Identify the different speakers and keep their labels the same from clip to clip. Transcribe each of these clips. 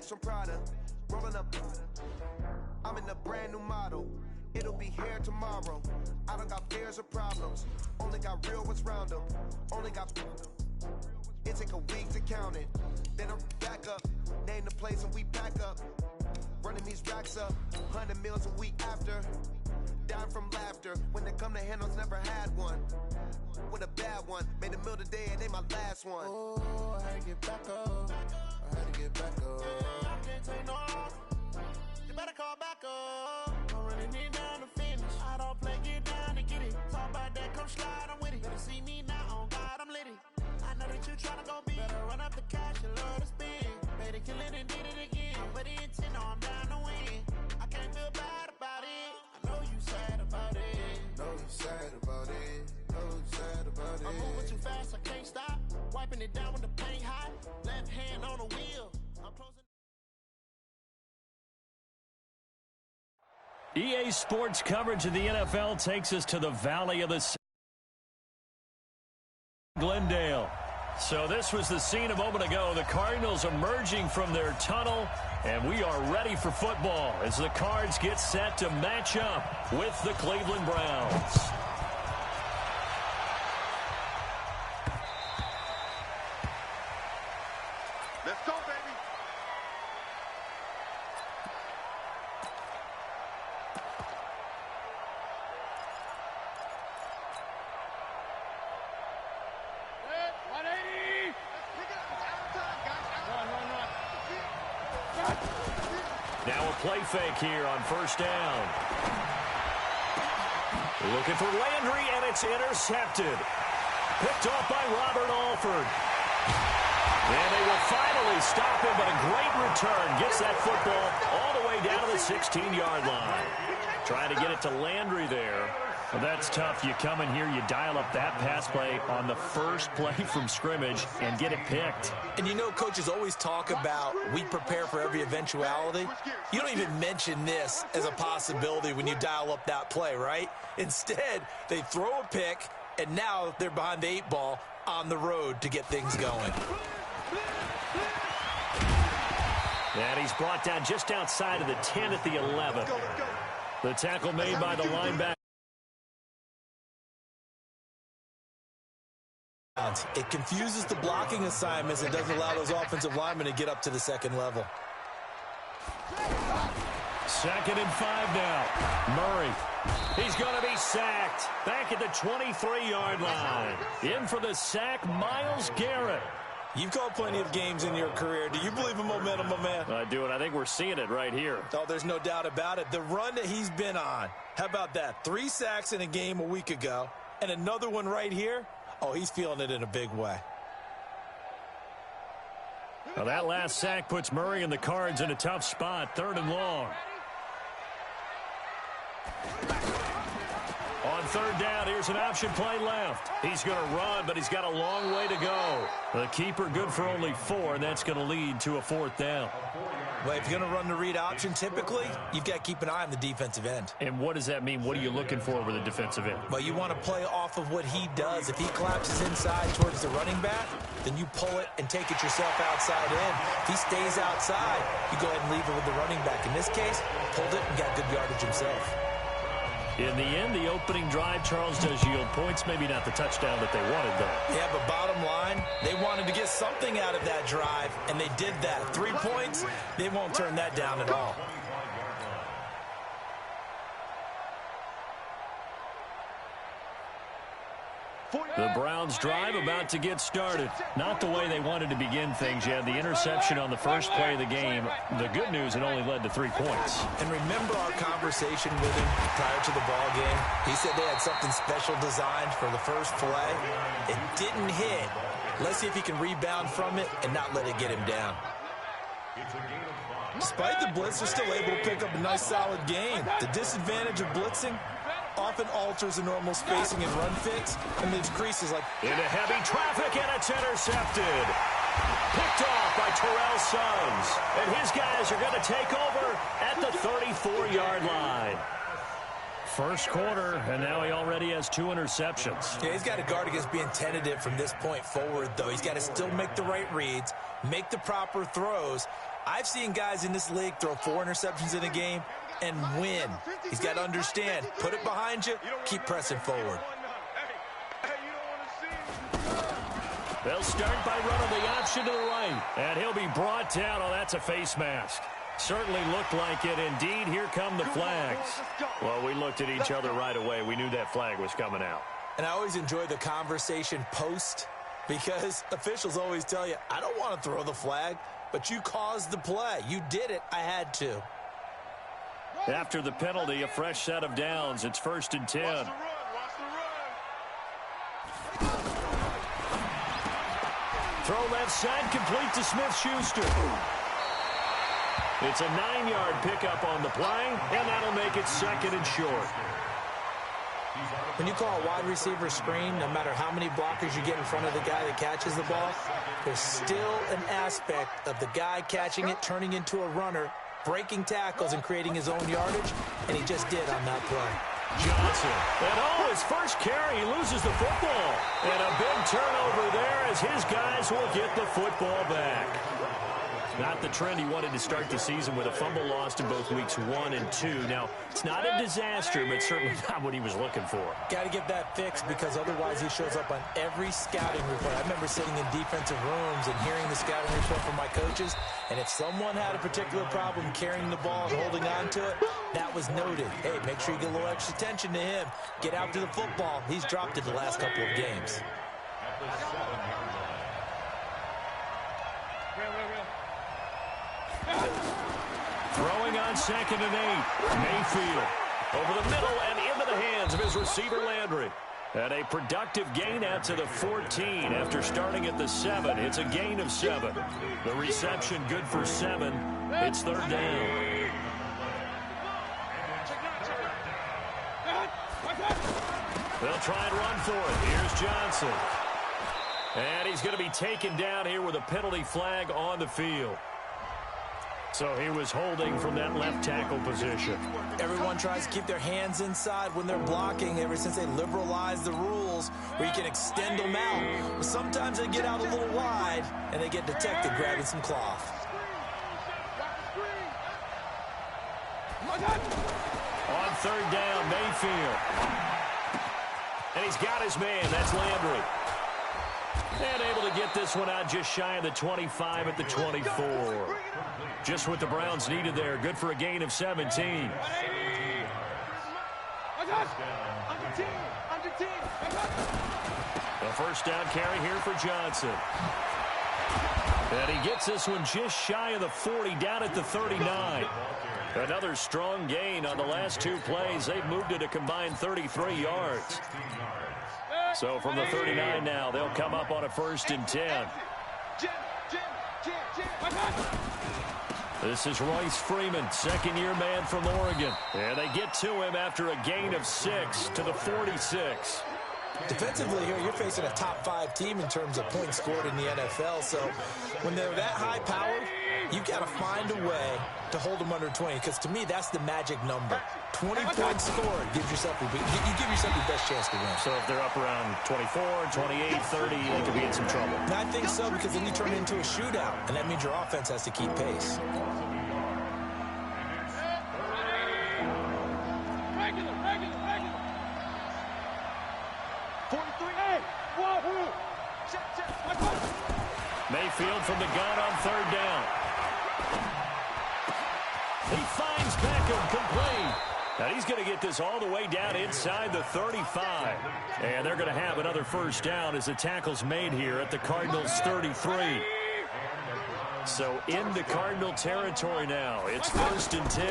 Speaker 1: bags from Prada. Rolling up. I'm in a brand new model. It'll be here tomorrow. I don't got fears or problems. Only got real what's round them. Only got. It take a week to count it. Then I'm back up. Name the place and we pack up. Running these racks up. 100 meals a week after. Dying from laughter. When they come to handles, never had one. With a bad one. Made a meal today and they my last one.
Speaker 2: Oh, I had to get back up. I had to get back up. I can't take no. You better call back up. I'm running it down to finish. I don't play, get down and get it. Talk about that, come slide, I'm with it. Better see me now, on God, I'm litty. I know that you tryna go big. Better run up the cash, you love to spend. Better kill it and did it again. But the intent, no, I'm down to win. I can't feel bad about it. I know you sad about it.
Speaker 3: Know you sad about it. Know you sad about it.
Speaker 2: I'm moving too fast, I can't stop. Wiping it down with the paint hot. Left hand on the wheel. I'm closing.
Speaker 4: EA Sports coverage of the NFL takes us to the Valley of the Glendale. So this was the scene a moment ago. The Cardinals emerging from their tunnel, and we are ready for football as the Cards get set to match up with the Cleveland Browns.
Speaker 5: Let's go, baby.
Speaker 4: Now a play fake here on first down. Looking for Landry, and it's intercepted. Picked off by Robert Alford. And they will finally stop him, but a great return. Gets that football all the way down to the 16-yard line. Trying to get it to Landry there. Well, that's tough. You come in here, you dial up that pass play on the first play from scrimmage and get it picked.
Speaker 6: And you know, coaches always talk about we prepare for every eventuality. You don't even mention this as a possibility when you dial up that play, right? Instead, they throw a pick, and now they're behind the 8 ball on the road to get things going.
Speaker 4: And he's brought down just outside of the 10 at the 11. The tackle made by the linebacker.
Speaker 6: It confuses the blocking assignments and doesn't allow those offensive linemen to get up to the second level.
Speaker 4: 2nd and 5 now. Murray. He's going to be sacked. Back at the 23-yard line. In for the sack, Myles Garrett.
Speaker 6: You've called plenty of games in your career. Do you believe in momentum, my man?
Speaker 4: I do, and I think we're seeing it right here.
Speaker 6: Oh, there's no doubt about it. The run that he's been on. How about that? 3 sacks in a game a week ago, and another one right here. Oh, he's feeling it in a big way.
Speaker 4: Well, that last sack puts Murray and the Cards in a tough spot. 3rd and long. On 3rd down, here's an option play left. He's going to run, but he's got a long way to go. The keeper good for only 4, and that's going to lead to a 4th down.
Speaker 6: Well, if you're going to run the read option, typically, you've got to keep an eye on the defensive end.
Speaker 4: And what does that mean? What are you looking for with the defensive end?
Speaker 6: Well, you want to play off of what he does. If he collapses inside towards the running back, then you pull it and take it yourself outside in. If he stays outside, you go ahead and leave it with the running back. In this case, pulled it and got good yardage himself.
Speaker 4: In the end, the opening drive, Charles, does yield points. Maybe not the touchdown that they wanted, though.
Speaker 6: Yeah, but bottom line, they wanted to get something out of that drive, and they did that. 3 points, they won't turn that down at all.
Speaker 4: The Browns drive about to get started. Not the way they wanted to begin things. You had the interception on the first play of the game. The good news, it only led to 3 points.
Speaker 6: And remember our conversation with him prior to the ball game? He said they had something special designed for the first play. It didn't hit. Let's see if he can rebound from it and not let it get him down. Despite the blitz, they're still able to pick up a nice, solid game. The disadvantage of blitzing often alters the normal spacing and run fits and leaves creases like...
Speaker 4: Into heavy traffic, and it's intercepted. Picked off by Terrell Suggs. And his guys are going to take over at the 34-yard line. First quarter, and now he already has 2 interceptions.
Speaker 6: Yeah, he's got to guard against being tentative from this point forward, though. He's got to still make the right reads, make the proper throws, I've seen guys in this league throw 4 interceptions in a game and win. He's got to understand, put it behind you, keep pressing forward.
Speaker 4: They'll start by running the option to the right, and he'll be brought down. Oh, that's a face mask. Certainly looked like it. Indeed, here come the flags. Well, we looked at each other right away. We knew that flag was coming out.
Speaker 6: And I always enjoy the conversation post, because officials always tell you, I don't want to throw the flag, but you caused the play. You did it. I had to.
Speaker 4: After the penalty, a fresh set of downs. It's 1st and 10. Throw left side, complete to Smith-Schuster. It's a 9-yard pickup on the play, and that'll make it 2nd and short.
Speaker 6: When you call a wide receiver screen, no matter how many blockers you get in front of the guy that catches the ball, there's still an aspect of the guy catching it, turning into a runner, breaking tackles and creating his own yardage, and he just did on that play.
Speaker 4: Johnson, and his first carry, he loses the football. And a big turnover there as his guys will get the football back. Not the trend he wanted to start the season, with a fumble lost in both weeks 1 and 2. Now, it's not a disaster, but certainly not what he was looking for.
Speaker 6: Got to get that fixed, because otherwise he shows up on every scouting report. I remember sitting in defensive rooms and hearing the scouting report from my coaches, and if someone had a particular problem carrying the ball and holding on to it, that was noted. Hey, make sure you get a little extra attention to him. Get out to the football. He's dropped it the last couple of games.
Speaker 4: Throwing on 2nd and 8. Mayfield over the middle and into the hands of his receiver Landry. And a productive gain out to the 14 after starting at the 7. It's a gain of 7. The reception good for 7. It's 3rd down. They'll try and run for it. Here's Johnson. And he's going to be taken down here with a penalty flag on the field. So he was holding from that left tackle position.
Speaker 6: Everyone tries to keep their hands inside when they're blocking ever since they liberalized the rules where you can extend them out. But sometimes they get out a little wide and they get detected grabbing some cloth.
Speaker 4: On 3rd down, Mayfield. And he's got his man. That's Landry. And able to get this one out just shy of the 25 at the 24. Just what the Browns needed there. Good for a gain of 17. The first down carry here for Johnson. And he gets this one just shy of the 40, down at the 39. Another strong gain on the last 2 plays. They've moved it a combined 33 yards. So from the 39 now, they'll come up on a 1st and 10. This is Royce Freeman, second-year man from Oregon. And they get to him after a gain of 6 to the 46.
Speaker 6: Defensively here, you're facing a top-5 team in terms of points scored in the NFL. So when they're that high-powered, you've got to find a way to hold them under 20. Because to me, that's the magic number. 20 points scored gives yourself you give yourself your best chance to win.
Speaker 4: So if they're up around 24, 28, 30, they could be in some trouble.
Speaker 6: And I think so, because then you turn it into a shootout, and that means your offense has to keep pace.
Speaker 4: Mayfield from the gun on 3rd down. He finds Beckham complete. And he's going to get this all the way down inside the 35. And they're going to have another first down as the tackle's made here at the Cardinals' 33. So into Cardinal territory now. It's 1st and 10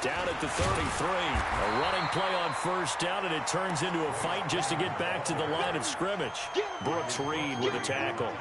Speaker 4: down at the 33. A running play on 1st down, and it turns into a fight just to get back to the line of scrimmage. Brooks Reed with a tackle.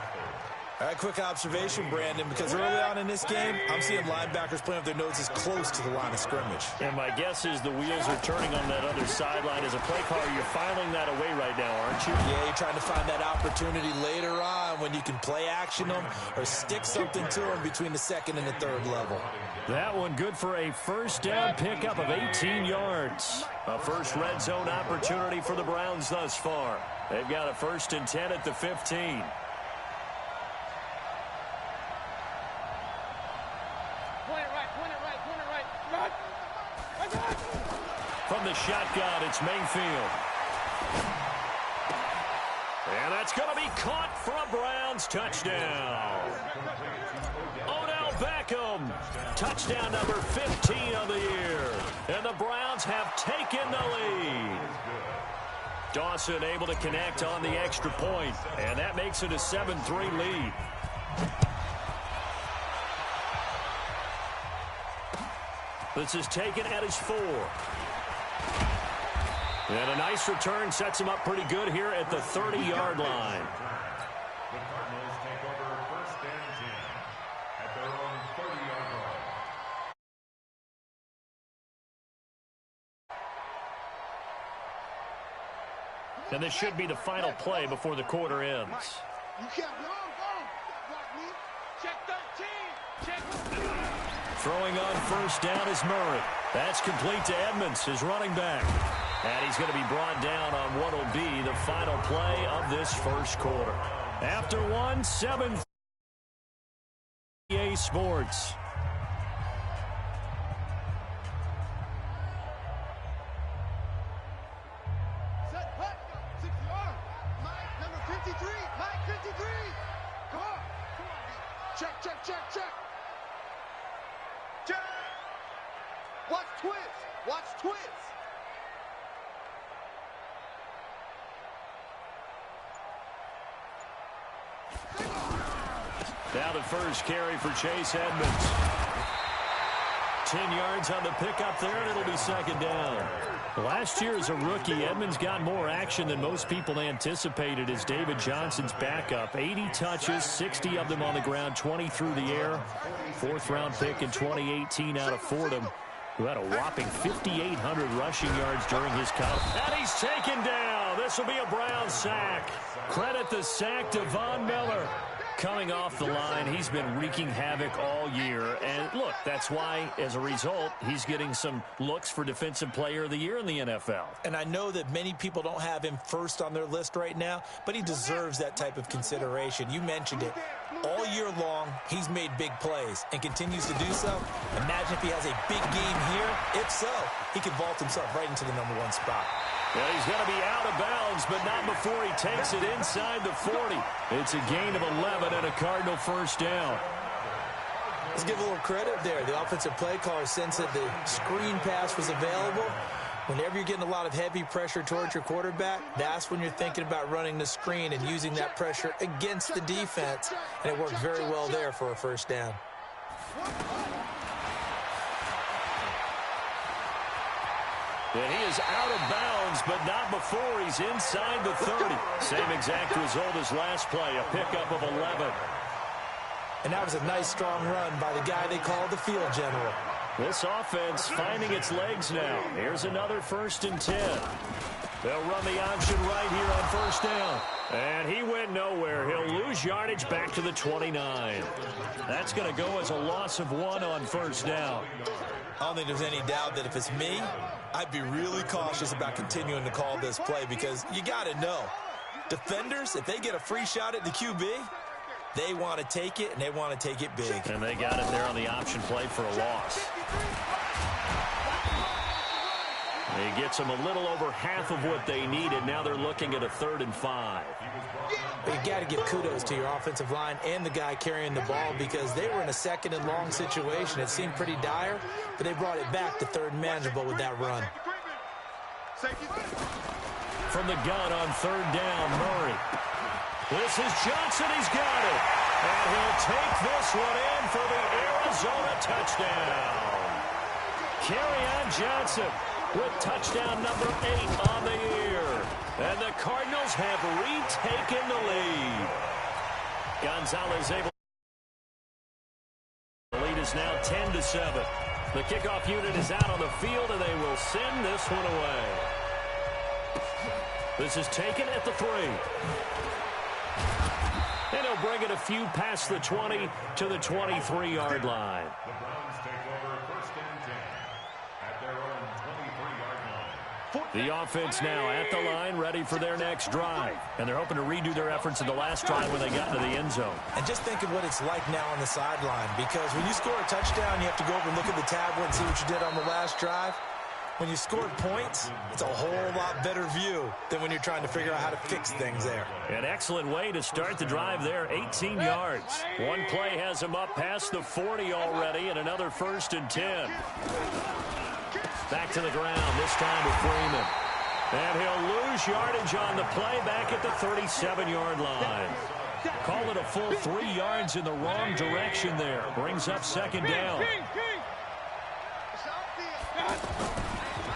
Speaker 6: All right, quick observation, Brandon, because early on in this game, I'm seeing linebackers playing with their noses close to the line of scrimmage.
Speaker 4: And my guess is the wheels are turning on that other sideline. As a play caller, you're filing that away right now, aren't you?
Speaker 6: Yeah, you're trying to find that opportunity later on when you can play action them or stick something to them between the 2nd and the 3rd level.
Speaker 4: That one good for a first down pickup of 18 yards. A first red zone opportunity for the Browns thus far. They've got a 1st and 10 at the 15. From the shotgun, it's Mayfield. And that's going to be caught for a Browns touchdown. Odell Beckham, touchdown number 15 of the year. And the Browns have taken the lead. Dawson able to connect on the extra point, and that makes it a 7-3 lead. This is taken at his 4. And a nice return sets him up pretty good here at the 30-yard line.
Speaker 5: The Cardinals take over 1st and 10 at their own 30-yard line.
Speaker 4: And this should be the final play before the quarter ends.
Speaker 2: You can't block me. Check 13. Check.
Speaker 4: Throwing on first down is Murray. That's complete to Edmonds, his running back. And he's going to be brought down on what will be the final play of this first quarter. After 1-7 EA Sports.
Speaker 2: Set, hut, 6 yard. Mike, number 53. Mike, 53. Come on. Check. Check. Watch twist.
Speaker 4: Now the first carry for Chase Edmonds. 10 yards on the pickup there, and it'll be second down. Last year as a rookie, Edmonds got more action than most people anticipated as David Johnson's backup. 80 touches, 60 of them on the ground, 20 through the air. 4th-round pick in 2018 out of Fordham, who had a whopping 5,800 rushing yards during his college. And he's taken down. This will be a Brown sack. Credit the sack to Von Miller. Coming off the line, he's been wreaking havoc all year. And look, that's why, as a result, he's getting some looks for Defensive Player of the Year in the NFL.
Speaker 6: And I know that many people don't have him first on their list right now, but he deserves that type of consideration. You mentioned it. All year long, he's made big plays and continues to do so. Imagine if he has a big game here. If so, he could vault himself right into the #1 spot.
Speaker 4: Yeah, he's going to be out of bounds, but not before he takes it inside the 40. It's a gain of 11 and a Cardinal first down.
Speaker 6: Let's give a little credit there. The offensive play caller sensed that the screen pass was available. Whenever you're getting a lot of heavy pressure towards your quarterback, that's when you're thinking about running the screen and using that pressure against the defense. And it worked very well there for a first down.
Speaker 4: And he is out of bounds, but not before he's inside the 30. Same exact result as last play, a pickup of 11.
Speaker 6: And that was a nice, strong run by the guy they call the field general.
Speaker 4: This offense finding its legs now. Here's another 1st and 10. They'll run the option right here on first down. And he went nowhere. He'll lose yardage back to the 29. That's going to go as a loss of 1 on first down.
Speaker 6: I don't think there's any doubt that if it's me, I'd be really cautious about continuing to call this play because you got to know, defenders, if they get a free shot at the QB, they want to take it, and they want to take it big.
Speaker 4: And they got it there on the option play for a loss. He gets them a little over half of what they needed. Now they're looking at a 3rd and 5.
Speaker 6: You got to give kudos to your offensive line and the guy carrying the ball because they were in a 2nd and long situation. It seemed pretty dire, but they brought it back to 3rd and manageable with that run.
Speaker 4: From the gun on 3rd down, Murray. This is Johnson. He's got it. And he'll take this one in for the Arizona touchdown. Kerryon Johnson with touchdown number 8 on the year. And the Cardinals have retaken the lead. Gonzalez able. The lead is now 10-7. The kickoff unit is out on the field, and they will send this one away. This is taken at the 3. And he'll bring it a few past the 20 to the 23-yard line.
Speaker 5: The Browns take over 1st and 10 at their own 23-yard line.
Speaker 4: The offense now at the line, ready for their next drive. And they're hoping to redo their efforts in the last drive when they got into the end zone.
Speaker 6: And just think of what it's like now on the sideline because when you score a touchdown, you have to go over and look at the tablet and see what you did on the last drive. when you scored points, it's a whole lot better view than when you're trying to figure out how to fix things there.
Speaker 4: An excellent way to start the drive there, 18 yards. One play has him up past the 40 already, and another 1st and 10. Back to the ground, this time to Freeman. And he'll lose yardage on the play back at the 37-yard line. Call it a full 3 yards in the wrong direction there. Brings up 2nd down.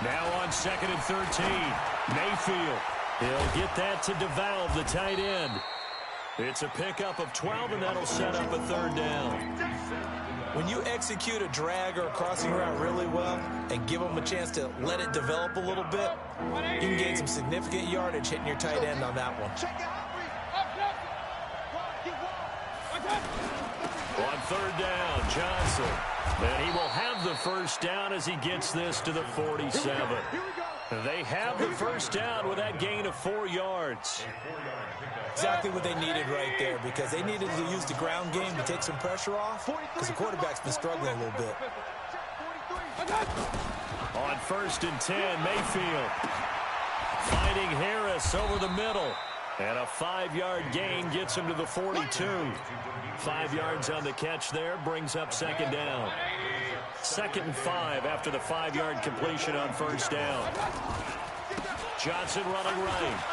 Speaker 4: Now on 2nd and 13. Mayfield. He'll get that to DeValve, the tight end. It's a pickup of 12, and that'll set up a 3rd down.
Speaker 6: When you execute a drag or a crossing route really well and give them a chance to let it develop a little bit, you can gain some significant yardage hitting your tight end on that one.
Speaker 4: On 3rd down, Johnson. And he will have the 1st down as he gets this to the 47. They have the 1st down with that gain of 4 yards.
Speaker 6: Exactly what they needed right there, because they needed to use the ground game to take some pressure off, because the quarterback's been struggling a little bit.
Speaker 4: On 1st and 10, Mayfield finding Harris over the middle. And a 5-yard gain gets him to the 42. 5 yards on the catch there, brings up 2nd down. 2nd and 5 after the 5-yard completion on 1st down. Johnson running right.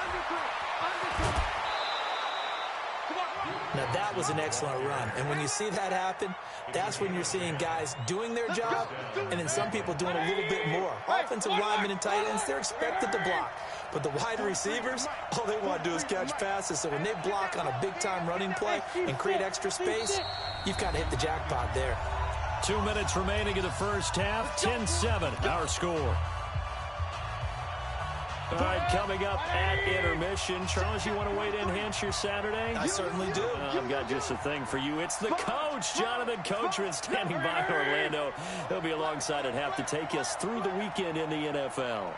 Speaker 6: Now, that was an excellent run. And when you see that happen, that's when you're seeing guys doing their job and then some people doing a little bit more. Offensive linemen and tight ends, they're expected to block. But the wide receivers, all they want to do is catch passes. So when they block on a big-time running play and create extra space, you've kind of hit the jackpot there.
Speaker 4: 2 minutes remaining in the 1st half. 10-7, our score. All right, coming up at intermission. Charles, you want to wait to enhance your Saturday?
Speaker 6: I certainly do.
Speaker 4: I've got just a thing for you. It's the coach, Jonathan Coachman, standing by Orlando. He'll be alongside at half to take us through the weekend in the NFL.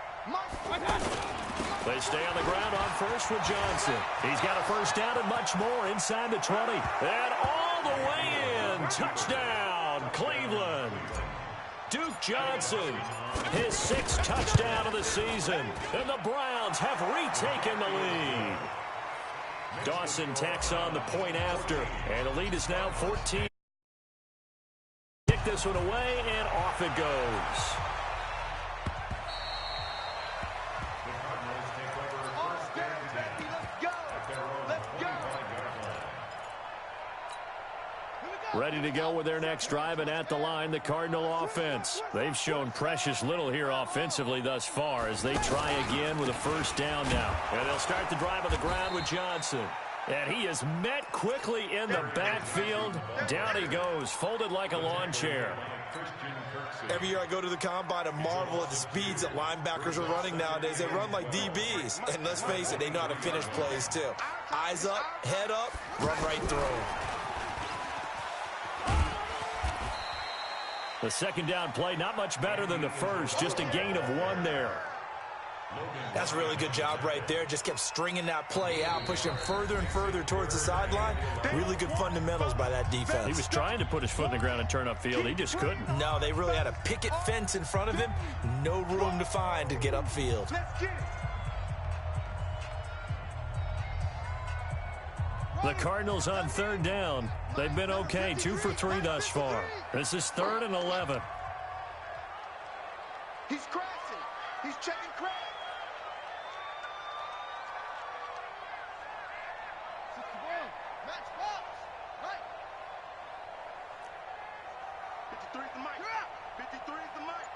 Speaker 4: They stay on the ground on 1st with Johnson. He's got a 1st down and much more inside the 20. And all the way in. Touchdown, Cleveland. Duke Johnson, his 6th touchdown of the season, and the Browns have retaken the lead. Dawson tacks on the point after, and the lead is now 14. Kick this one away, and off it goes. Ready to go with their next drive, and at the line, the Cardinal offense. They've shown precious little here offensively thus far as they try again with a 1st down now. And they'll start the drive on the ground with Johnson. And he is met quickly in the backfield. Down he goes, folded like a lawn chair.
Speaker 6: Every year I go to the combine and marvel at the speeds that linebackers are running nowadays. They run like DBs. And let's face it, they know how to finish plays too. Eyes up, head up, run right through.
Speaker 4: The 2nd down play, not much better than the 1st, just a gain of 1 there.
Speaker 6: That's a really good job right there. Just kept stringing that play out, pushing further and further towards the sideline. Really good fundamentals by that defense.
Speaker 4: He was trying to put his foot in the ground and turn upfield. He just couldn't.
Speaker 6: No, they really had a picket fence in front of him. No room to find to get upfield.
Speaker 4: The Cardinals on 3rd down. They've been okay, 2 for 3 thus far. This is 3rd and 11.
Speaker 2: He's crashing. He's checking crash. 61. Match box. Right. 53 is the mic. 53 is the mic.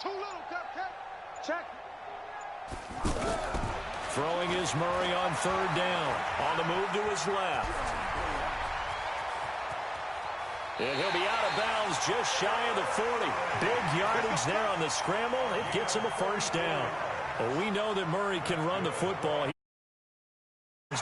Speaker 2: Too little, Cupcake. Check.
Speaker 4: Throwing is Murray on 3rd down. On the move to his left. And he'll be out of bounds just shy of the 40. Big yardage there on the scramble. It gets him a 1st down. Well, we know that Murray can run the football.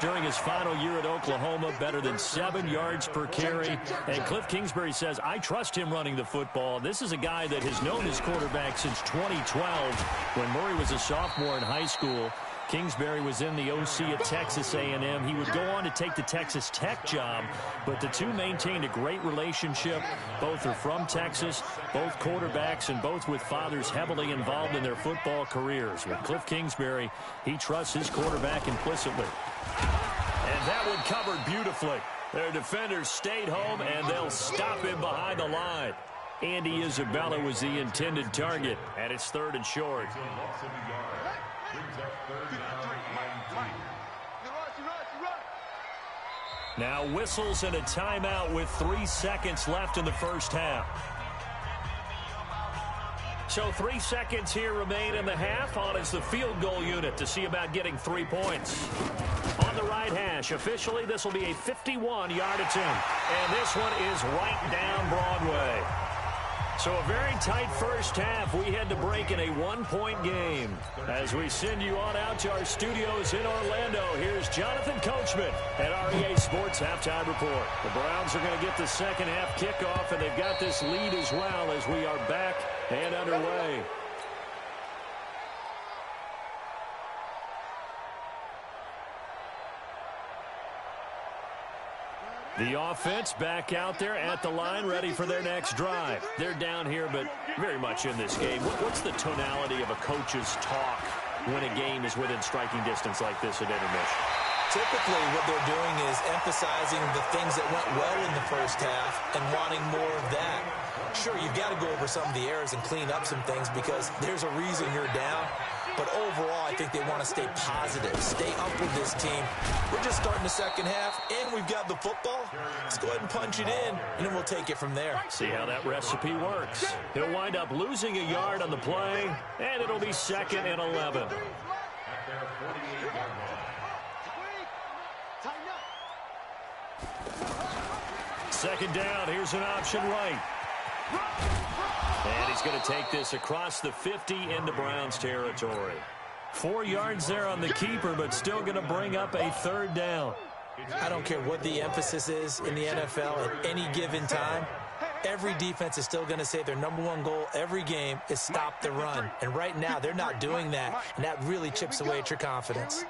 Speaker 4: During his final year at Oklahoma, better than 7 yards per carry. And Cliff Kingsbury says, I trust him running the football. This is a guy that has known his quarterback since 2012 when Murray was a sophomore in high school. Kingsbury was in the OC at Texas A&M. He would go on to take the Texas Tech job, but the two maintained a great relationship. Both are from Texas, both quarterbacks, and both with fathers heavily involved in their football careers. With Cliff Kingsbury, he trusts his quarterback implicitly. And that one covered beautifully. Their defenders stayed home, and they'll stop him behind the line. Andy Isabella was the intended target, and it's 3rd and short. Now whistles and a timeout with 3 seconds left in the first half. So 3 seconds here remain in the half. On is the field goal unit to see about getting 3 points. On the right hash, officially this will be a 51-yard attempt. And this one is right down Broadway. So a very tight first half. We had to break in a 1-point game. As we send you on out to our studios in Orlando, here's Jonathan Coachman at REA Sports Halftime Report. The Browns are going to get the second half kickoff, and they've got this lead as well as we are back and underway. The offense back out there at the line, ready for their next drive. They're down here, but very much in this game. What's the tonality of a coach's talk when a game is within striking distance like this at intermission?
Speaker 6: Typically, what they're doing is emphasizing the things that went well in the first half and wanting more of that. Sure, you've got to go over some of the errors and clean up some things because there's a reason you're down. But overall, I think they want to stay positive, stay up with this team. We're just starting the second half, and we've got the football. Let's go ahead and punch it in, and then we'll take it from there.
Speaker 4: See how that recipe works. He'll wind up losing a yard on the play, and it'll be 2nd and 11. Second down, here's an option right. And he's going to take this across the 50 into Browns territory. 4 yards there on the keeper, but still going to bring up a 3rd down.
Speaker 6: I don't care what the emphasis is in the NFL at any given time. Every defense is still going to say their #1 goal every game is stop the run. And right now, they're not doing that, and that really chips away at your confidence.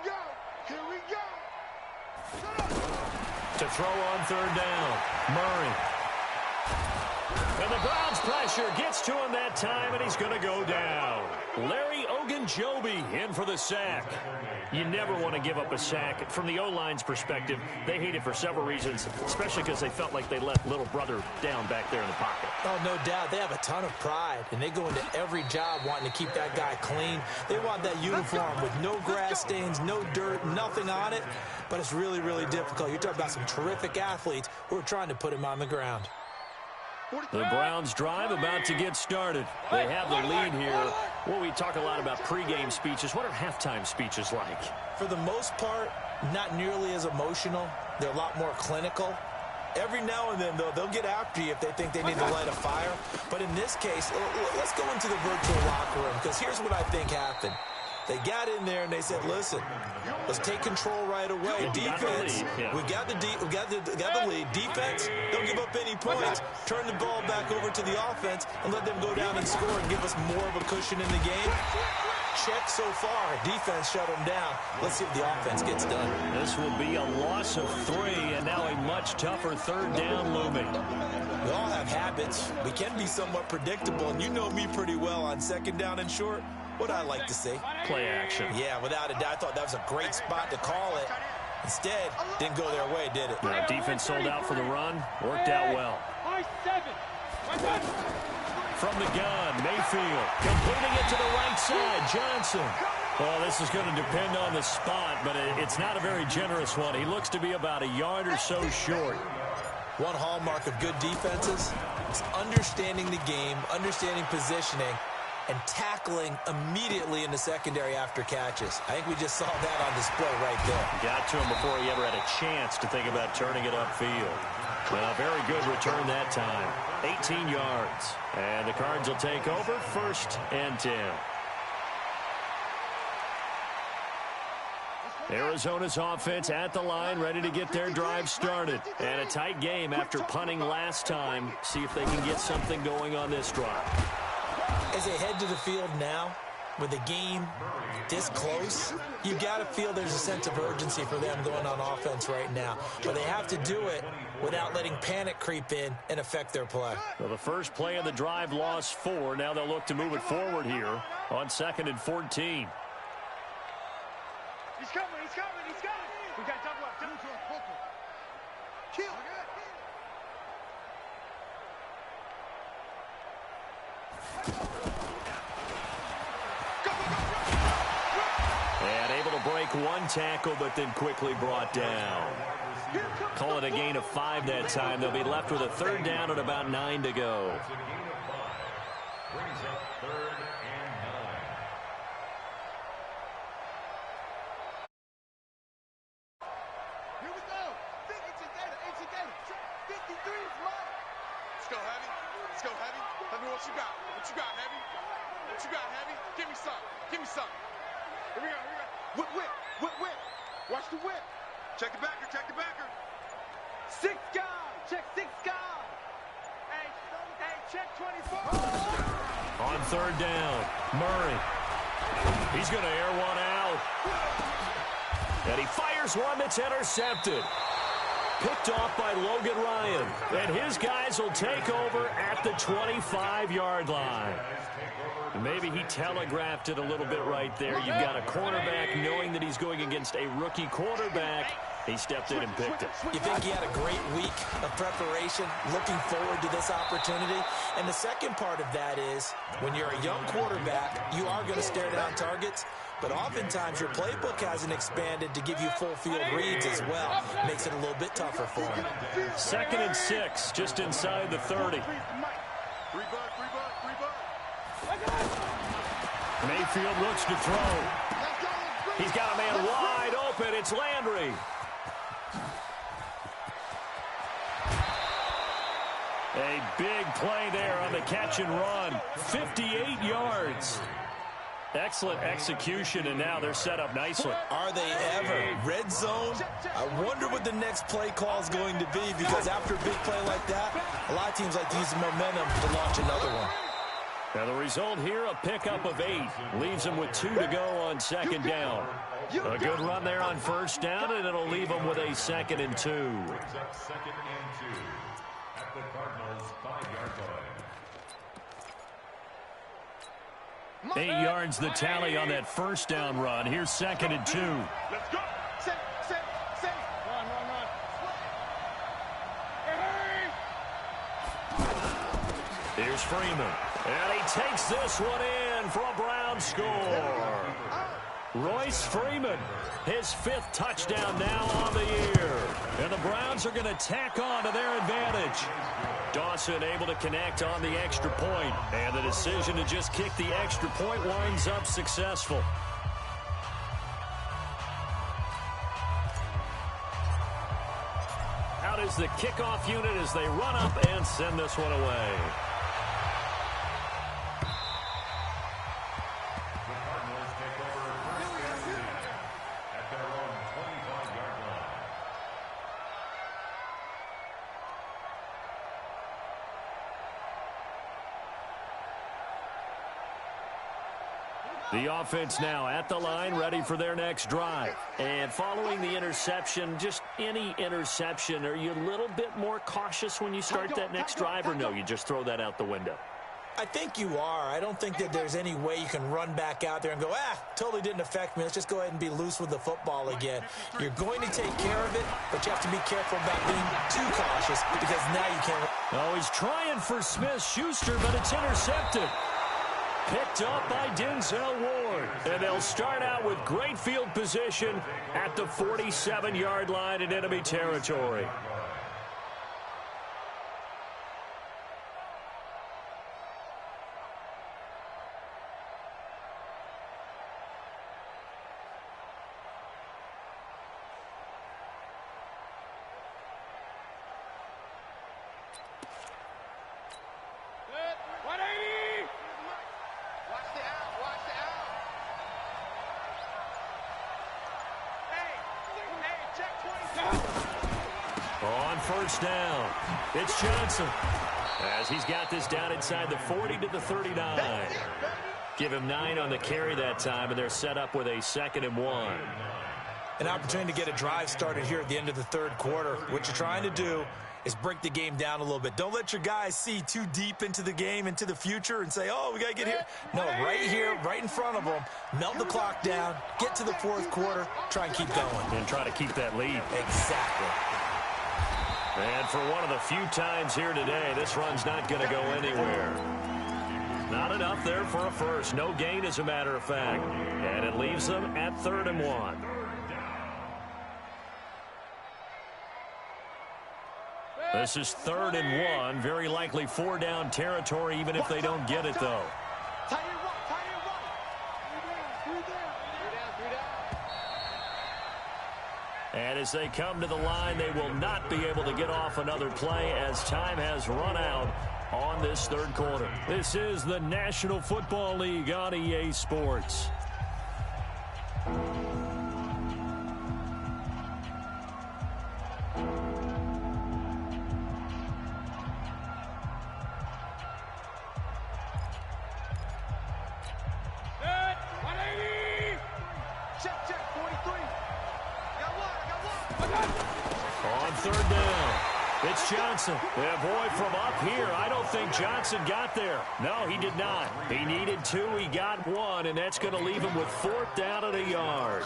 Speaker 4: To throw on 3rd down, Murray. And the Browns pressure gets to him that time, and he's going to go down. Larry Ogunjobi in for the sack. You never want to give up a sack. From the O-line's perspective, they hate it for several reasons, especially because they felt like they let little brother down back there in the pocket.
Speaker 6: Oh, no doubt. They have a ton of pride, and they go into every job wanting to keep that guy clean. They want that uniform with no grass stains, no dirt, nothing on it, but it's really, really difficult. You're talking about some terrific athletes who are trying to put him on the ground.
Speaker 4: The Browns drive about to get started. They have the lead here. Well, we talk a lot about pregame speeches. What are halftime speeches like?
Speaker 6: For the most part, not nearly as emotional. They're a lot more clinical. Every now and then, though, they'll get after you if they think they need to light a fire. But in this case, let's go into the virtual locker room, because here's what I think happened. They got in there and they said, listen, let's take control right away. Defense, we got the lead. Defense, don't give up any points. Turn the ball back over to the offense and let them go down and score and give us more of a cushion in the game. Check so far. Defense shut them down. Let's see if the offense gets done.
Speaker 4: This will be a loss of 3, and now a much tougher 3rd down looming.
Speaker 6: We all have habits. We can be somewhat predictable, and you know me pretty well on 2nd down and short. What I like to see.
Speaker 4: Play action.
Speaker 6: Yeah, without a doubt. I thought that was a great spot to call it. Instead, didn't go their way, did it?
Speaker 4: Now, defense sold out for the run. Worked out well. From the gun, Mayfield. Completing it to the right side, Johnson. Well, this is going to depend on the spot, but it's not a very generous one. He looks to be about a yard or so short.
Speaker 6: One hallmark of good defenses is understanding the game, understanding positioning, and tackling immediately in the secondary after catches. I think we just saw that on display right there.
Speaker 4: Got to him before he ever had a chance to think about turning it upfield. Well, very good return that time. 18 yards. And the Cards will take over 1st and 10. Arizona's offense at the line, ready to get their drive started. And a tight game after punting last time. See if they can get something going on this drive.
Speaker 6: As they head to the field now, with a game this close, you got to feel there's a sense of urgency for them going on offense right now. But they have to do it without letting panic creep in and affect their play.
Speaker 4: Well, the first play of the drive lost 4. Now they'll look to move it forward here on 2nd and 14.
Speaker 7: He's coming, he's coming, he's coming. We got double up, double up. Kill.
Speaker 4: And able to break one tackle, but then quickly brought down. Call it a gain of 5 that time. They'll be left with a 3rd down and about 9 to go.
Speaker 5: It's a gain of 5. Brings up 3rd and 9.
Speaker 7: Here we go. 53 is mine.
Speaker 8: Let's go, Heavy. Let's go, Heavy. Tell me what you got. What you got, Heavy? What you got, Heavy? Give me some. Give me some. Here we go, here we go. Whip, whip, whip, whip. Watch the whip. Check the backer, check the backer.
Speaker 7: 6 guard. Check 6 guard. Hey, check 24.
Speaker 4: On 3rd down, Murray. He's going to air one out. And he fires one that's intercepted. Picked off by Logan Ryan. And his guys will take over at the 25-yard line. Maybe he telegraphed it a little bit right there. You've got a cornerback knowing that he's going against a rookie quarterback. He stepped in and picked it.
Speaker 6: You think he had a great week of preparation, looking forward to this opportunity? And the second part of that is, when you're a young quarterback, you are going to stare down targets, but oftentimes your playbook hasn't expanded to give you full field reads as well. Makes it a little bit tougher for him.
Speaker 4: 2nd and 6, just inside the 30. Mayfield looks to throw. He's got a man wide open. It's Landry. A big play there on the catch and run. 58 yards. Excellent execution, and now they're set up nicely.
Speaker 6: Are they ever? Red zone? I wonder what the next play call is going to be, because after a big play like that, a lot of teams like to use the momentum to launch another one.
Speaker 4: Now the result here, a pickup of 8. Leaves them with 2 to go on 2nd down. A good run there on 1st down, and it'll leave them with a 2nd and 2.
Speaker 5: Brings up 2nd and 2 at the Cardinals' 5-yard line.
Speaker 4: 8 yards the tally on that 1st down run. Here's 2nd and 2.
Speaker 7: Let's go. Set. Run. Hey.
Speaker 4: Here's Freeman. And he takes this one in for a Brown score. Royce Freeman, his 5th touchdown now on the year. And the Browns are going to tack on to their advantage. Dawson able to connect on the extra point. And the decision to just kick the extra point winds up successful. Out is the kickoff unit as they run up and send this one away. The offense now at the line, ready for their next drive. And following the interception, just any interception, are you a little bit more cautious when you start that next drive, or no, you just throw that out the window?
Speaker 6: I think you are. I don't think that there's any way you can run back out there and go, totally didn't affect me. Let's just go ahead and be loose with the football again. You're going to take care of it, but you have to be careful about being too cautious, because now you can't.
Speaker 4: Oh, he's trying for Smith-Schuster, but it's intercepted. Picked up by Denzel Ward. And they'll start out with great field position at the 47-yard line in enemy territory. On 1st down, it's Johnson, as he's got this down inside the 40 to the 39. Give him 9 on the carry that time, and they're set up with a 2nd and 1.
Speaker 6: An opportunity to get a drive started here at the end of the third quarter. What you're trying to do is break the game down a little bit. Don't let your guys see too deep into the game, into the future, and say, oh, we got to get here. No, right here, right in front of them, melt the clock down, get to the fourth quarter, try and keep going.
Speaker 4: And try to keep that lead.
Speaker 6: Exactly.
Speaker 4: And for one of the few times here today, this run's not going to go anywhere. Not enough there for a first. No gain, as a matter of fact. And it leaves them at 3rd and 1. This is 3rd and 1. Very likely 4-down territory, even if they don't get it, though. And as they come to the line, they will not be able to get off another play as time has run out on this third quarter. This is the National Football League on EA Sports. On 3rd down, it's Johnson. Yeah, boy, from up here, I don't think Johnson got there. No, he did not. He needed 2, he got 1, and that's going to leave him with 4th down and a yard.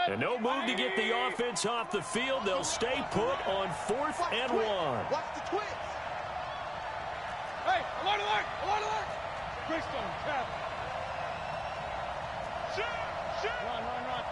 Speaker 4: And no move to get the offense off the field. They'll stay put on 4th and 1.
Speaker 8: Watch the twitch. Hey, alert, alert, alert, alert. Greystone, tap. Shoot, shoot. Run, run, run.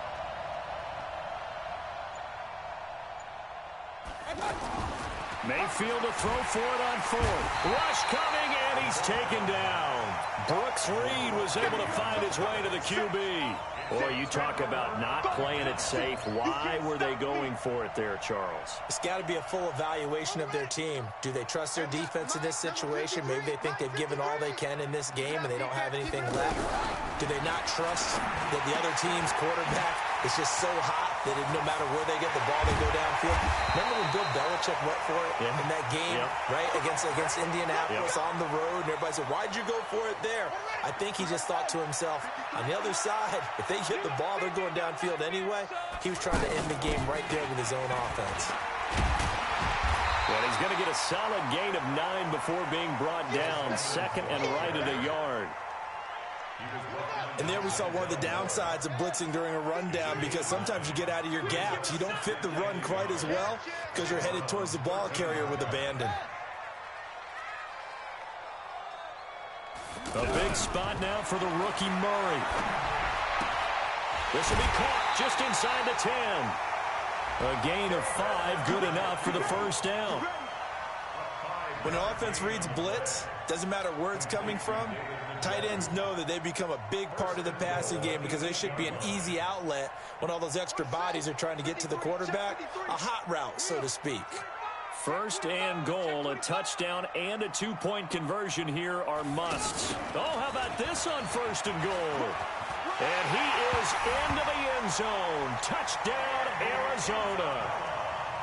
Speaker 4: Mayfield to throw for it on 4th. Rush coming, and he's taken down. Brooks Reed was able to find his way to the QB. Boy, you talk about not playing it safe. Why were they going for it there, Charles?
Speaker 6: It's got to be a full evaluation of their team. Do they trust their defense in this situation? Maybe they think they've given all they can in this game and they don't have anything left. Do they not trust that the other team's quarterback is just so hot that no matter where they get the ball, they go downfield? Remember when Bill Belichick went for it in that game, right, against Indianapolis on the road, and everybody said, why'd you go for it there? I think he just thought to himself, on the other side, if they hit the ball, they're going downfield anyway. He was trying to end the game right there with his own offense.
Speaker 4: Well, he's going to get a solid gain of 9 before being brought down. 2nd and right at a yard.
Speaker 6: And there we saw one of the downsides of blitzing during a rundown, because sometimes you get out of your gaps. You don't fit the run quite as well because you're headed towards the ball carrier with abandon.
Speaker 4: A big spot now for the rookie Murray. This will be caught just inside the 10. A gain of 5, good enough for the 1st down.
Speaker 6: When an offense reads blitz, doesn't matter where it's coming from, tight ends know that they become a big part of the passing game because they should be an easy outlet when all those extra bodies are trying to get to the quarterback. A hot route, so to speak.
Speaker 4: 1st and goal, a touchdown and a 2-point conversion here are musts. Oh, how about this on 1st and goal? And he is into the end zone. Touchdown, Arizona.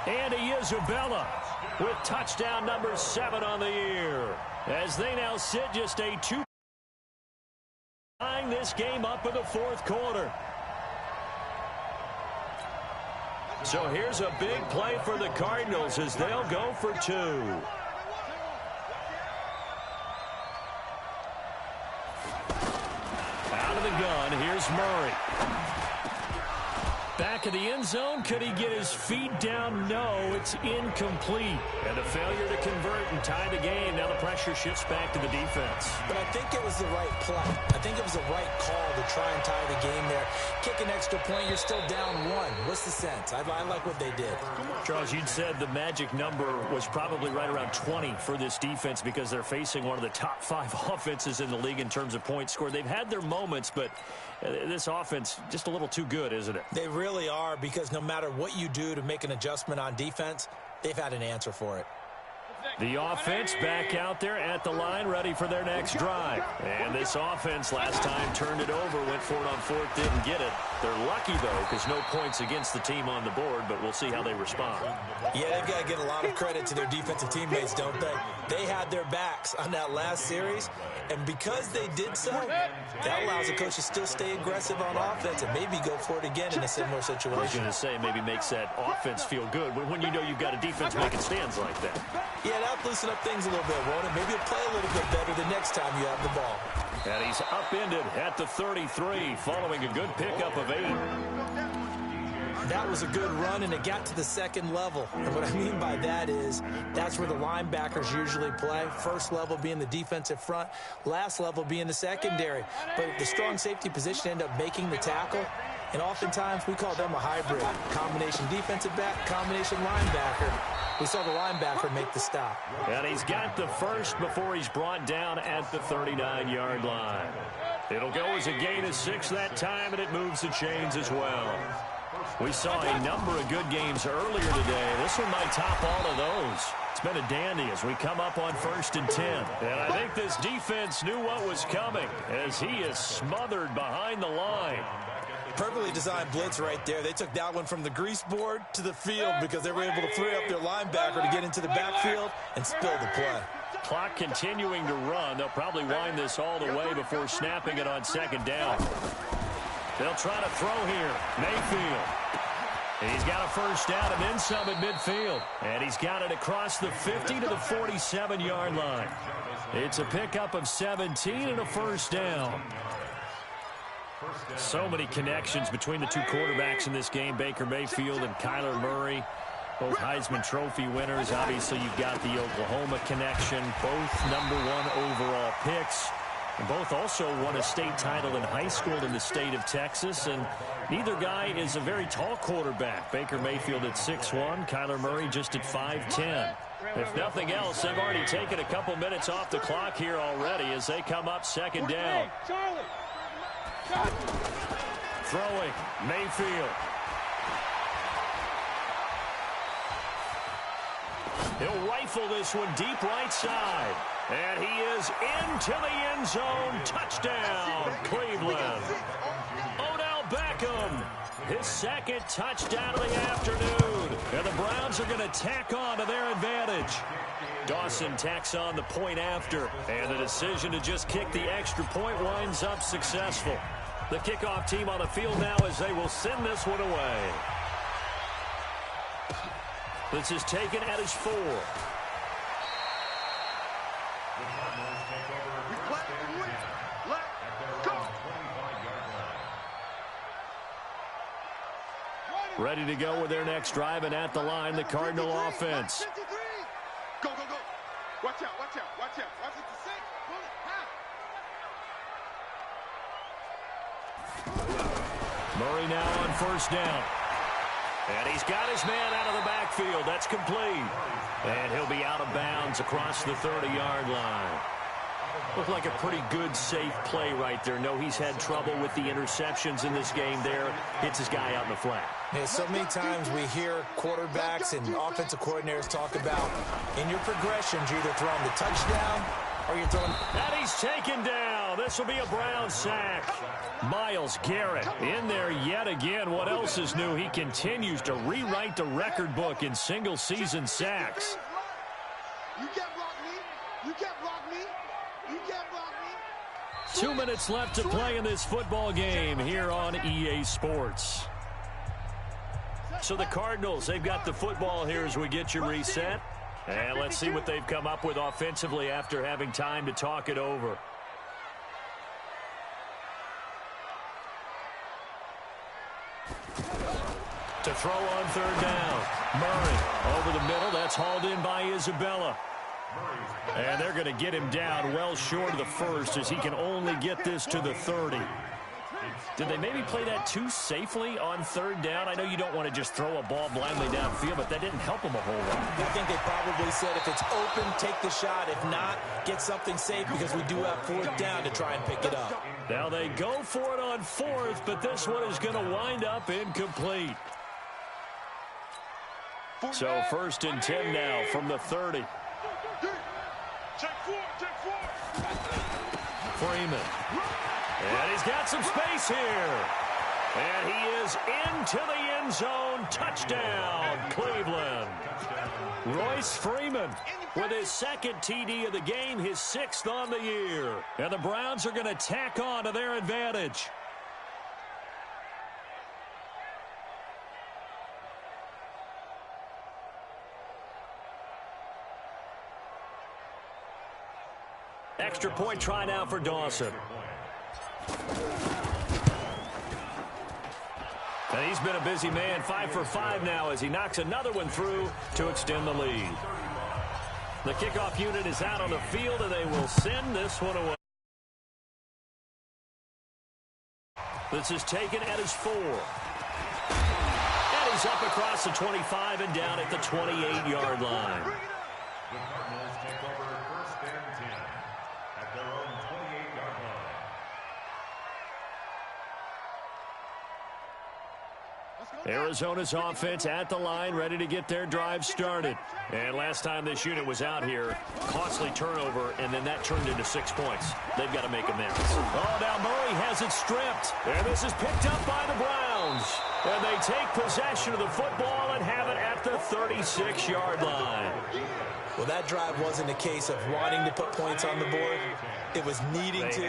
Speaker 4: Andy Isabella with touchdown number 7 on the year. As they now sit just a 2, tying this game up in the 4th quarter. So here's a big play for the Cardinals as they'll go for 2. Out of the gun, here's Murray. Back in the end zone, could he get his feet down? No, it's incomplete. And a failure to convert and tie the game. Now the pressure shifts back to the defense.
Speaker 6: But I think it was the right play. I think it was the right call to try and tie the game there. Kick an extra point, you're still down 1. What's the sense? I like what they did.
Speaker 4: Charles, you'd said the magic number was probably right around 20 for this defense because they're facing one of the top 5 offenses in the league in terms of points scored. They've had their moments, but this offense just a little too good, isn't it?
Speaker 6: They really are, because no matter what you do to make an adjustment on defense, they've had an answer for it.
Speaker 4: The offense back out there at the line, ready for their next drive. And this offense last time turned it over, went for it on 4th, didn't get it. They're lucky, though, because no points against the team on the board, but we'll see how they respond.
Speaker 6: Yeah, they've got to get a lot of credit to their defensive teammates, don't they? They had their backs on that last series, and because they did so, that allows the coach to still stay aggressive on offense and maybe go for it again in a similar situation.
Speaker 4: I was going to say, maybe makes that offense feel good when you know you've got a defense making stands like that.
Speaker 6: Yeah, that'll loosen up things a little bit, won't it? Maybe you'll play a little bit better the next time you have the ball.
Speaker 4: And he's upended at the 33 following a good pickup of 8.
Speaker 6: That was a good run, and it got to the second level. And what I mean by that is that's where the linebackers usually play. First level being the defensive front, last level being the secondary. But the strong safety position ended up making the tackle, and oftentimes we call them a hybrid. Combination defensive back, combination linebacker. We saw the linebacker make the stop.
Speaker 4: And he's got the first before he's brought down at the 39-yard line. It'll go as a gain of 6 that time, and it moves the chains as well. We saw a number of good games earlier today. This one might top all of those. It's been a dandy as we come up on 1st and 10. And I think this defense knew what was coming as he is smothered behind the line.
Speaker 6: Perfectly designed blitz right there. They took that one from the grease board to the field because they were able to free up their linebacker to get into the backfield and spill the play.
Speaker 4: Clock continuing to run. They'll probably wind this all the way before snapping it on 2nd down. They'll try to throw here. Mayfield. He's got a first down and then some at midfield. And he's got it across the 50 to the 47-yard line. It's a pickup of 17 and a first down. So many connections between the two quarterbacks in this game, Baker Mayfield and Kyler Murray. Both Heisman Trophy winners. Obviously, you've got the Oklahoma connection. Both #1 overall picks. And both also won a state title in high school in the state of Texas. And neither guy is a very tall quarterback. Baker Mayfield at 6'1", Kyler Murray just at 5'10". If nothing else, they've already taken a couple minutes off the clock here already as they come up 2nd down. Throwing, Mayfield. He'll rifle this one deep right side. And he is into the end zone. Touchdown, Cleveland. Odell Beckham, his 2nd touchdown of the afternoon. And the Browns are going to tack on to their advantage. Dawson tacks on the point after. And the decision to just kick the extra point winds up successful. The kickoff team on the field now as they will send this one away. This is taken at his 4. Ready to go with their next drive, and at the line, the Cardinal offense.
Speaker 8: Go, go, go. Watch out, watch out, watch out. Watch it.
Speaker 4: Murray now on 1st down. And he's got his man out of the backfield. That's complete. And he'll be out of bounds across the 30-yard line. Looked like a pretty good, safe play right there. No, he's had trouble with the interceptions in this game there. Hits his guy out in the flat.
Speaker 6: Yeah, so many times we hear quarterbacks and offensive coordinators talk about in your progressions, you're either throwing the touchdown or you're throwing...
Speaker 4: And he's taken down. This will be a Brown sack. Myles Garrett in there yet again. What else is new? He continues to rewrite the record book in single-season sacks.
Speaker 8: You can't block me. You can't block me. You can't block me.
Speaker 4: 2 minutes left to play in this football game here on EA Sports. So the Cardinals, they've got the football here as we get you reset. And let's see what they've come up with offensively after having time to talk it over. To throw on 3rd down. Murray over the middle. That's hauled in by Isabella. And they're going to get him down well short of the 1st as he can only get this to the 30. Did they maybe play that too safely on 3rd down? I know you don't want to just throw a ball blindly downfield, but that didn't help him a whole lot.
Speaker 6: I think they probably said if it's open, take the shot. If not, get something safe because we do have 4th down to try and pick it up.
Speaker 4: Now they go for it on 4th, but this one is going to wind up incomplete. So 1st and 10 now from the 30.
Speaker 8: Check 4, check 4.
Speaker 4: Freeman. And he's got some space here. And he is into the end zone. Touchdown, Cleveland. Royce Freeman with his second TD of the game, his 6th on the year. And the Browns are going to tack on to their advantage. Extra point try now for Dawson. And he's been a busy man, 5 for 5 now as he knocks another one through to extend the lead. The kickoff unit is out on the field, and they will send this one away. This is taken at his 4. And he's up across the 25 and down at the 28-yard line.
Speaker 5: The Cardinals take over 1st and 10 at their own 28-yard line.
Speaker 4: Arizona's offense at the line, ready to get their drive started. And last time this unit was out here, costly turnover, and then that turned into 6 points. They've got to make amends. Oh, now Murray has it stripped. And this is picked up by the Browns. And they take possession of the football and have it at the 36-yard line.
Speaker 6: Well, that drive wasn't a case of wanting to put points on the board. It was needing to,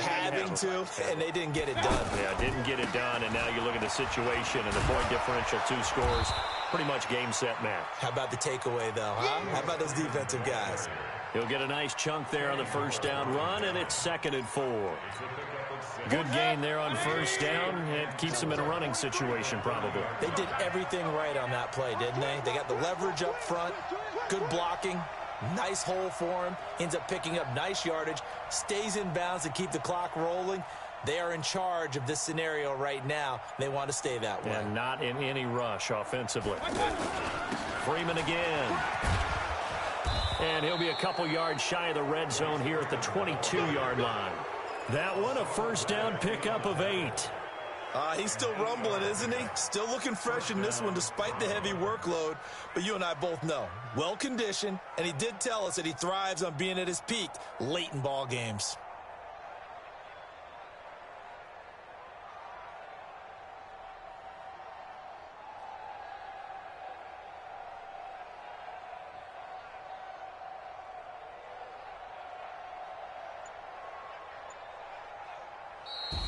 Speaker 6: having to, and they didn't get it done.
Speaker 4: Yeah, didn't get it done, and now you look at the situation and the point differential, 2 scores, pretty much game, set, match.
Speaker 6: How about the takeaway, though, huh? How about those defensive guys?
Speaker 4: He'll get a nice chunk there on the first down run, and it's 2nd and 4. Good gain there on first down. It keeps them in a running situation, probably.
Speaker 6: They did everything right on that play, didn't they? They got the leverage up front, good blocking, nice hole for him, ends up picking up nice yardage, stays in bounds to keep the clock rolling. They are in charge of this scenario right now. They want to stay that way.
Speaker 4: And not in any rush offensively. Freeman again. And he'll be a couple yards shy of the red zone here at the 22-yard line. That one, a first down pickup of 8.
Speaker 6: He's still rumbling, isn't he? Still looking fresh in this one despite the heavy workload. But you and I both know, well-conditioned, and he did tell us that he thrives on being at his peak late in ball games.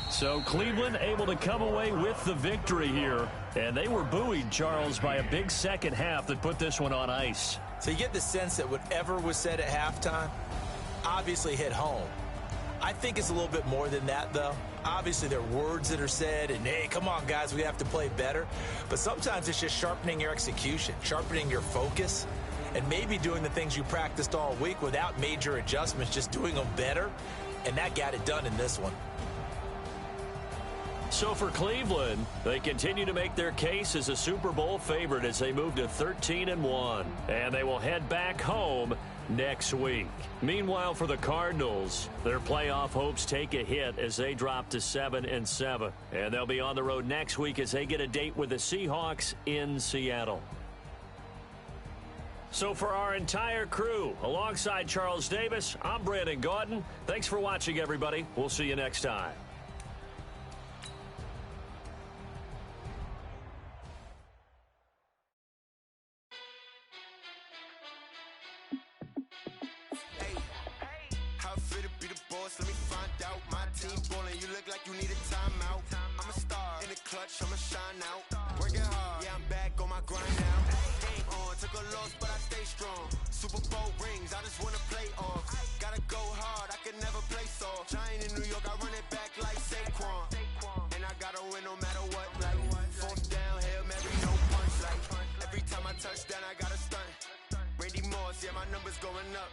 Speaker 4: So Cleveland able to come away with the victory here. And they were buoyed, Charles, by a big second half that put this one on ice.
Speaker 6: So you get the sense that whatever was said at halftime obviously hit home. I think it's a little bit more than that, though. Obviously, there are words that are said, and, hey, come on, guys, we have to play better. But sometimes it's just sharpening your execution, sharpening your focus, and maybe doing the things you practiced all week without major adjustments, just doing them better. And that got it done in this one.
Speaker 4: So for Cleveland, they continue to make their case as a Super Bowl favorite as they move to 13-1. And they will head back home next week. Meanwhile, for the Cardinals, their playoff hopes take a hit as they drop to 7-7. And they'll be on the road next week as they get a date with the Seahawks in Seattle. So for our entire crew, alongside Charles Davis, I'm Brandon Gaudin. Thanks for watching, everybody. We'll see you next time.
Speaker 1: Let me find out. My team ballin', you look like you need a timeout. I'm a star in the clutch, I'ma shine out. Working hard, yeah, I'm back on my grind now. Game on, took a loss, but I stay strong. Super Bowl rings, I just wanna play off. Gotta go hard, I can never play soft. Giant in New York, I run it back like Saquon. And I gotta win no matter what. Like, 4th down, Hail Mary, no punch. Like, every time I touch down, I gotta stunt. Randy Moss, yeah, my numbers going up.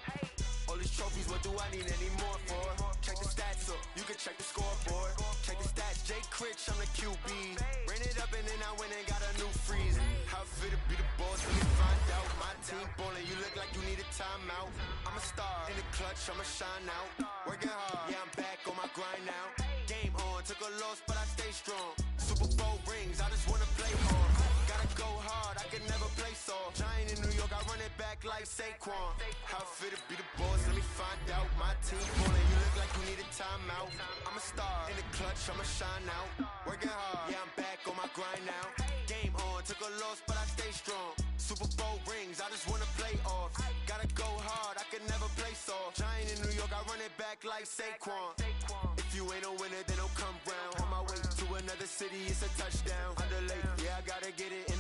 Speaker 1: All these trophies, what do I need any more for? Check the stats up, you can check the scoreboard. Check the stats, Jay Critch, I'm the QB. Ran it up and then I went and got a new freeze. How fit to be the boss, let me find out. My team ballin', you look like you need a timeout. I'm a star in the clutch, I'ma shine out. Working hard, yeah, I'm back on my grind now. Game on, took a loss, but I stay strong. Super Bowl rings, I just wanna play hard. Gotta go hard, I can never play soft. Giant in New York, I run it back back like Saquon. How fit to be the boss, let me find out. My team ballin', you look like you need a timeout. I'm a star, in the clutch, I'ma shine out. Working hard, yeah, I'm back on my grind now. Game on, took a loss, but I stay strong. Super Bowl rings, I just wanna play off. Gotta go hard, I can never play soft. Giant in New York, I run it back like Saquon. If you ain't a winner, then don't come round. On my way to another city, it's a touchdown. Underlay, yeah, I gotta get it in